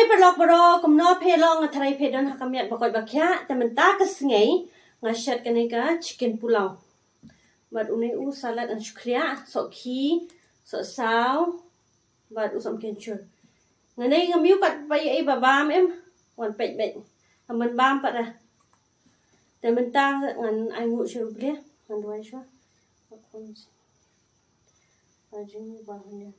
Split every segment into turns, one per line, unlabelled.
berlok bero kumno pelong ngatai pedon hakamiat bakot bakya temen ta kesngai ngashat kaneka chicken pulau. Bad unai u salad an shukria sok ki sok sao bad u som kencur. Nganai ngamiu kat pai ai babam em wan pet bet. Aman bam pat dah. Temen ta ngan ai ngu shu ble ngan dua shu. Bakon. Ajin bahnya.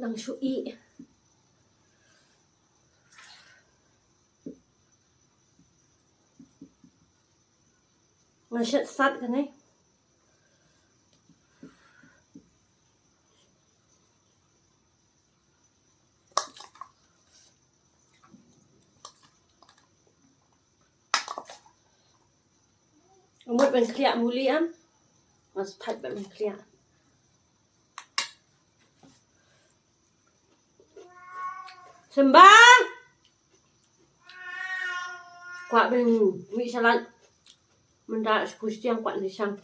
Đang shui ngashat sat kan ni umut ben clear muli am mas pat ben clear Sembang quả bên mỹ salad mình đã push yang quả này sang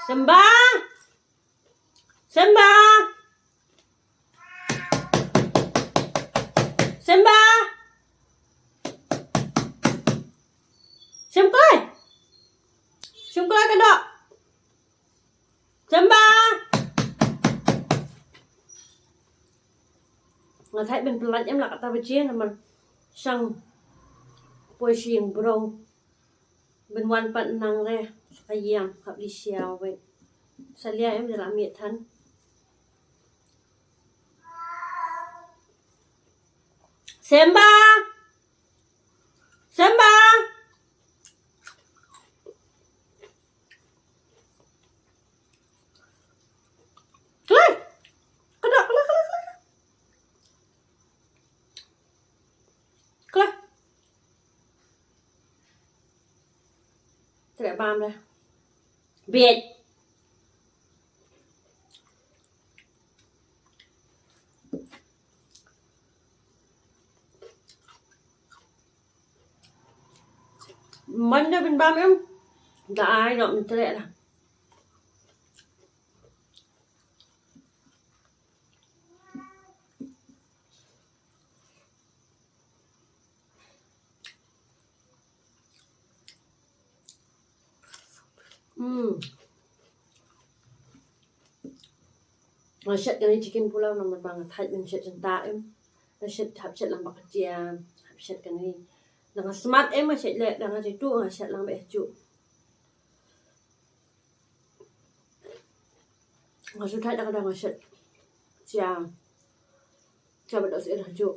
Sembang Sembang Sembang Sembang cái đó Sembang thấy bên pelat em là kata becian nama sang pushing bro bên wan pat nang re ayam khap di siao vậy salia em để làm miệt thân Sembang Sembang Tidak paham dah. Bed. Mana bin paham em? Tak ai nak minta lah. Ngashat kan chicken pulau nama banget hai ngashat cinta em ngashat hapshat lang bakajia hapshat kan ni dengan smart em ngashat le dengan itu ngashat lang beju ngasut hai dah ngashat cia cia betul sih dah ju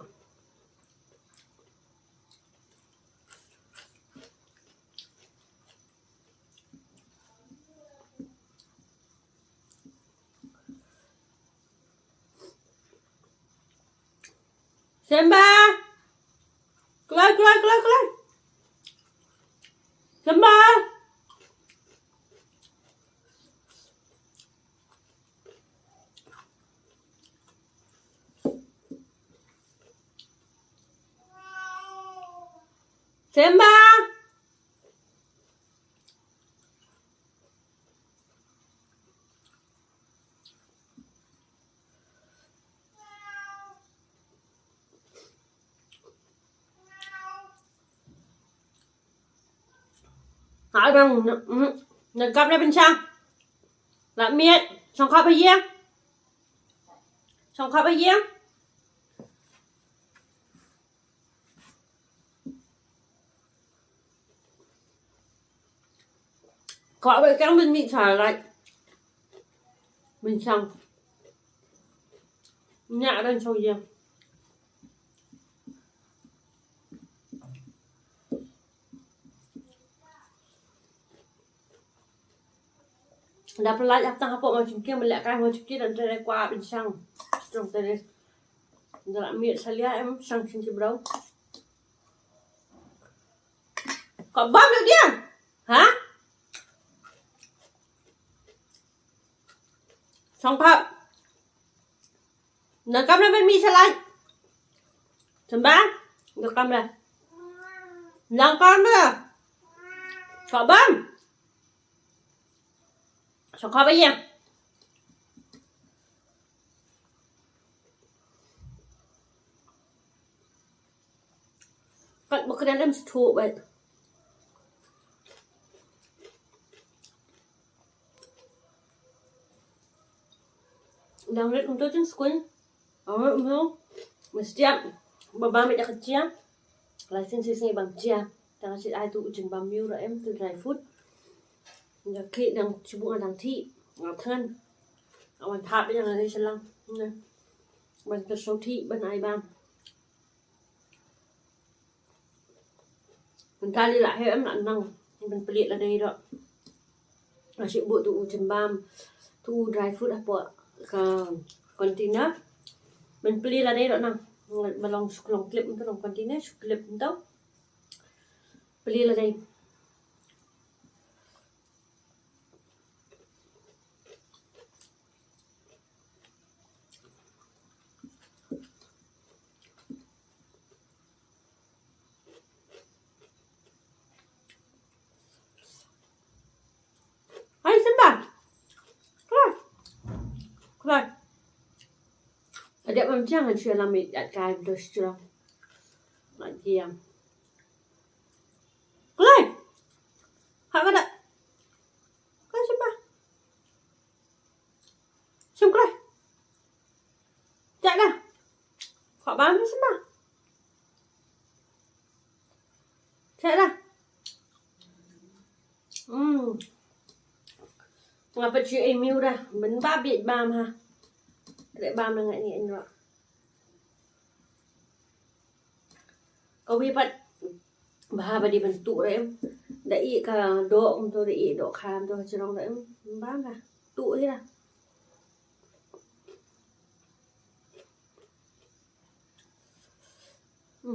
Sembang keluar Sembang Sembang Hãy bằng nâng cặp này bên trong làm miệng xong khắp bây giờ gọi vậy các mình bị thả lại bên trong nhạ đang sâu riêng dapat lajak tang apa macam kia melekat macam kia dan dari kuah bincang strong dari dalam miet salia em sang sini bro Có bấm được chưa? Hả? Xong không? Nó cầm lên bên mi xe lạnh. Chấm bán. Nó cầm lên. Nó cầm nữa. Có bấm. Xong không bây giờ. Còn một cái đêm thủ vậy. Đang lihat untuk jenis kuning. Oh, mesti baba mẹ đã chia. License ngay bằng chia. Đang chị ai tụ chừng bao nhiêu rồi em từ vài phút. Giờ khi đang chụp bụng đang thị ngọc thân. Mình tháp bây giờ là đây sẽ lăng. Mình cái số thị bên ai ban. Mình ta đi lại hay em lặn năng. Mình phải liệt là đây đó. Là chị bộ tụ chừng bam. Thu dry food apa container. Mình beli là đây đó nè. Balong clip untuk long container, clip untuk. Beli là đây. Hai sembah. Rồi. Ada macam yang saya lami at kaya dos curang. Nak diam. Kulai. Hak ada. Kulai sembah. Sem kulai. Tak dah. Hak bang sembah. Tak dah. Ngapa chị em yêu ra, mình ba biệt bàm ha. Để bàm là ngại nghiện rồi. Có biết bạn bà đi bằng tụ đấy em. Để ý cả độ tôi để ý độ khám tôi chứ không để em bám ra. Tụ thế nào.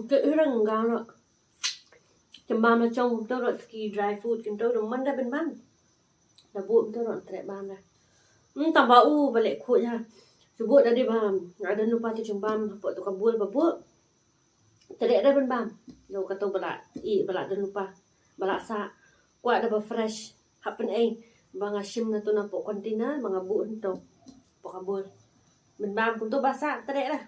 Cái rừng gạo rồi. Chầm bàm là trong tôi rồi kỳ dry food chúng tôi đồng mắn ra bên bán. Là buồn tôi rồi tại bàm ra. Tầm bà u và lệ khổ nha. Chú buat ada bam, ada lupa tu cumbam, apa tu kabul babuk. Tadi ada bam, lo kata balak dan lupa, balak sa, kuat ada fresh, happen bang asim na tu na po kontina, mga buon to, po kabul. Bam pun tu basa, tadi lah.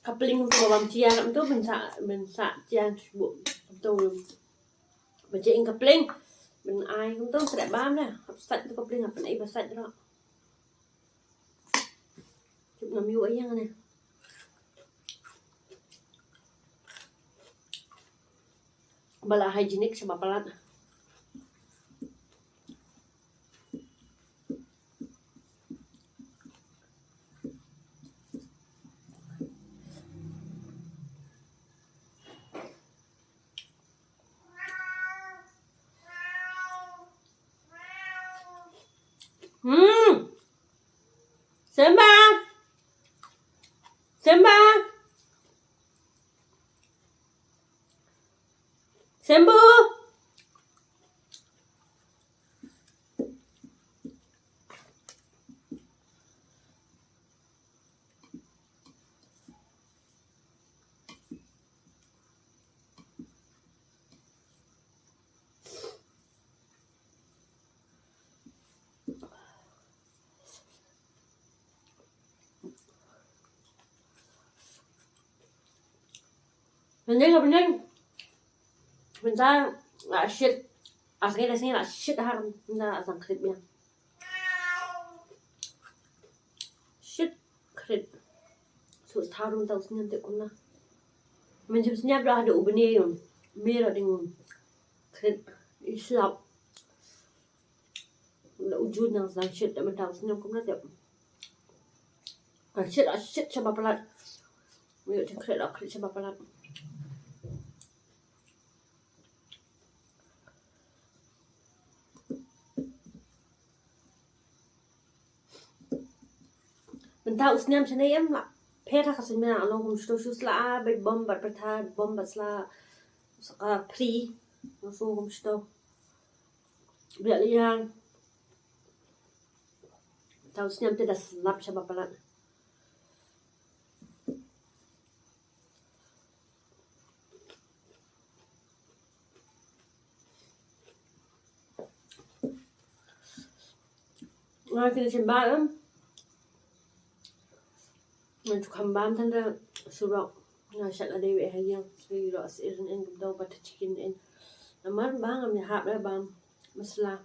Kapling tu bam chia lam tu ben sa chia bu tu, bajing kapling. Mình ai cũng tốt sẽ bám nè, học sạch tôi có linh học này và sạch đó. Chụp nằm yêu ấy nha này. Bala hygienic sa bapalat. Simba! Simba! Simbu! Bening. Bentar, shit. Asli rasanya shit haram. Bentar, asam kripnya. Shit, krip. So, tarum tahu senyum tak kuna. Menjadi senyap dah ada ubani yang merah dengan krip. Islap. Là ujud nang sang shit tak mentau senyum kuna tak. Shit coba pelat. Mesti krip coba pelat. Mình thao senyum cho nên em là phê tha kasin mena along hum sto shus la be bom bat patha bom bat la saka pri no so hum sto bia liang tau snyam te das lap chaba palat ngai kini chen ba lắm mình chụp hầm bám thân ra sưu rộng ngài chặt ở đây vậy hay không vì rõ sẽ in cầm đầu bát chicken in nằm bám ngầm nhà hạp đấy bám masala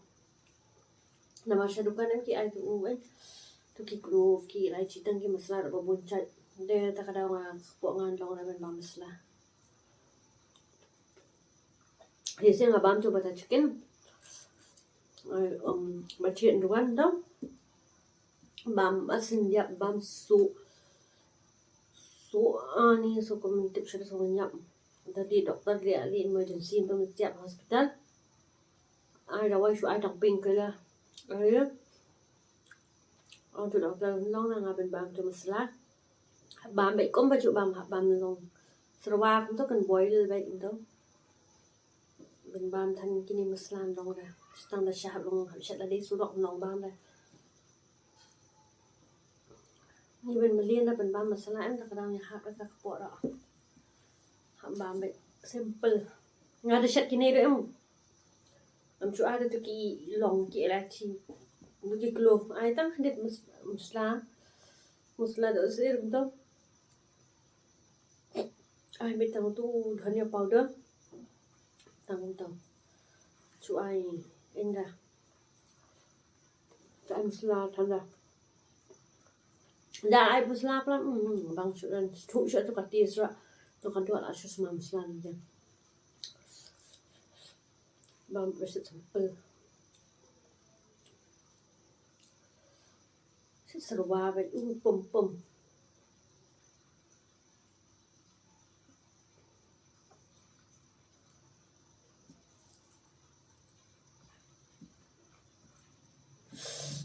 nằm sẽ dukan em ki ai tu ấy tu ki kru ki lai chỉ tăng ki masala rồi bún chai đây ta kadang bộ ngan long này bên bám masala thì xem là bám cho bát chicken bát chuyện dukan đó bám asin ya bám su so ani so community picture so nyam tadi doktor dia li emergency bam tiap hospital ai rawai shu ai tak ping kala ai on tu doktor long na ben bam tu masla bam be kom ba chu bam long srawa cũng to kan boil be into ben bam than kini maslan long ra stang da shah long ha shat la di su dok long bam da như bên Malaysia là bên bám masala em ta kadang nhà hạt các bộ đó hàm bám vậy simple ngay được chất kini rồi em chú ai được cái lòng kia là chi một cái clove ai tăng hết masala đó sẽ được đâu ai biết tăng tu dhania powder tăng chú ai in ra cái masala thằng ra da ai pusla plan bang churan thu chu tu ka ti sra to kan tu ala shu smam slan ja bang verset simple sit sarwa ba pum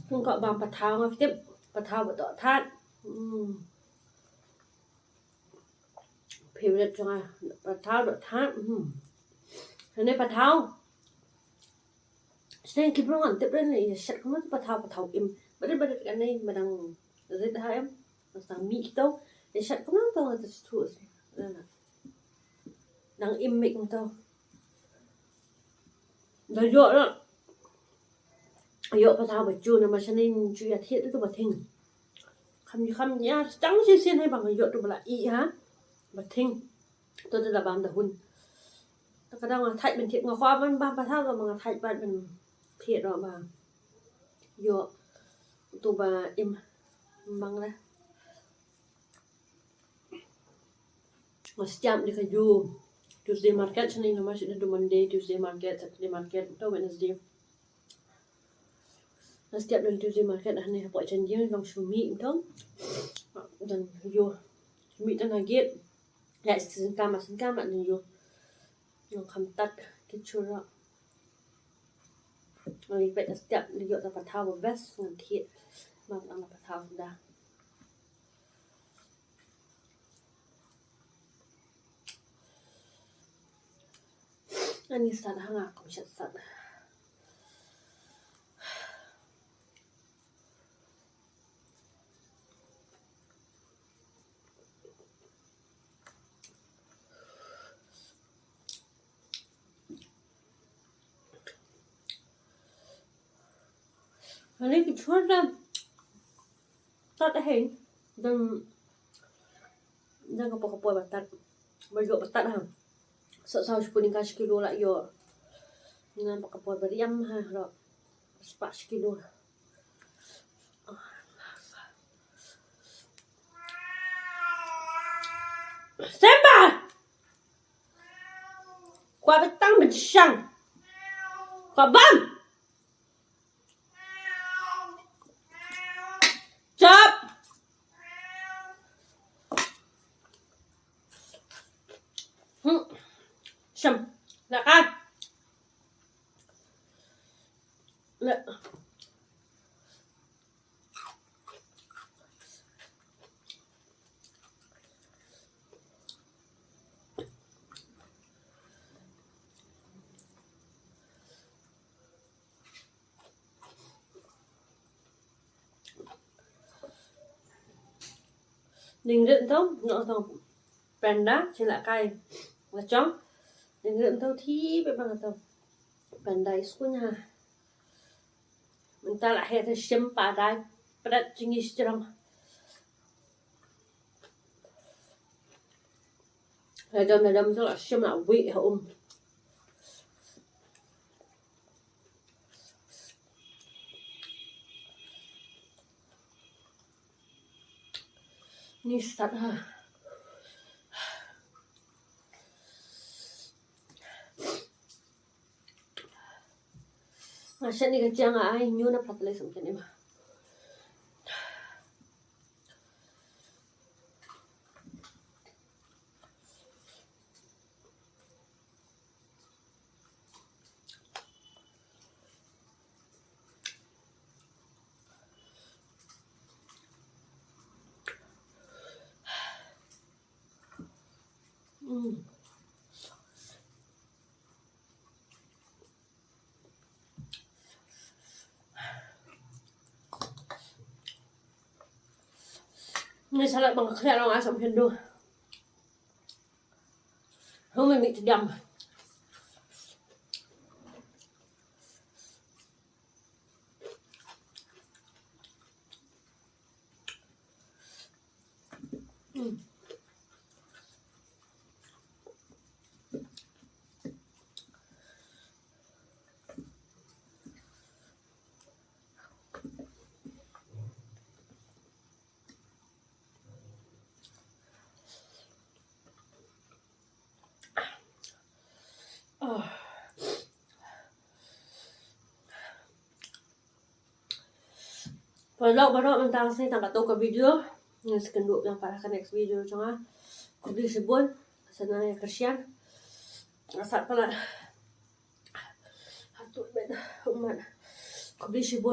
không có bang pathao ngọc tiếp pathao bật tọt than favorite cho pathao đọt than thế này pathao nên kịp long ăn tiếp đến này sạch không mất pathao im bật cái này mà đang rất hay em đang mỹ đâu để sạch không mất đâu là thua đang im miệng đâu rồi dọa đó dọa pathao bật chu mà cho nên chu ya thiết tôi bật thình khăm nhá trắng xiên hay bằng dọa tôi là y hả bật thình tôi là bám đào hun cái đang là thay bên thiện ngọc khoa bên ba thao rồi mà thay bạn bên thiện rồi mà dọa tôi bà im mang ra mà chạm đi cái du Tuesday market cho nên nó mới sẽ được Monday Tuesday market Saturday market đâu Wednesday nó setiap dari Tuesday market dah ni buat janji long shumi itu dan yo shumi dan nugget ya singkam dan yo long khamtat kicura rồi vậy là setiap yo dapat tahu best ngan thiệt mà đang dapat tahu dah ani sad hanga kom chat sad Ini kecuali tak ada dan kapal batat baju batat ha so puning kas kilo la yo dengan kapal beriam ha ro sepak kilo Simba qua betang bencang qua bang Chop! Shum. Lakad. Đình rượn tông nó tông panda trên lại cay là chó đình rượn tông thi với bằng tông panda isku nha mình ta lại hệ xem padai padat chính strong là đâm rất là xem là vị hậu ni sat ha Masya ni kacang ay nyo na patalay sa mkin ima. Ni salad mga kaya lang asam hindo. Home meat dum. Baru mentang saya tak tahu ke video yang sekenduk yang para ke next video cuma kubli sebun sana yang kesian asal pala hatut beda umat kubli sebun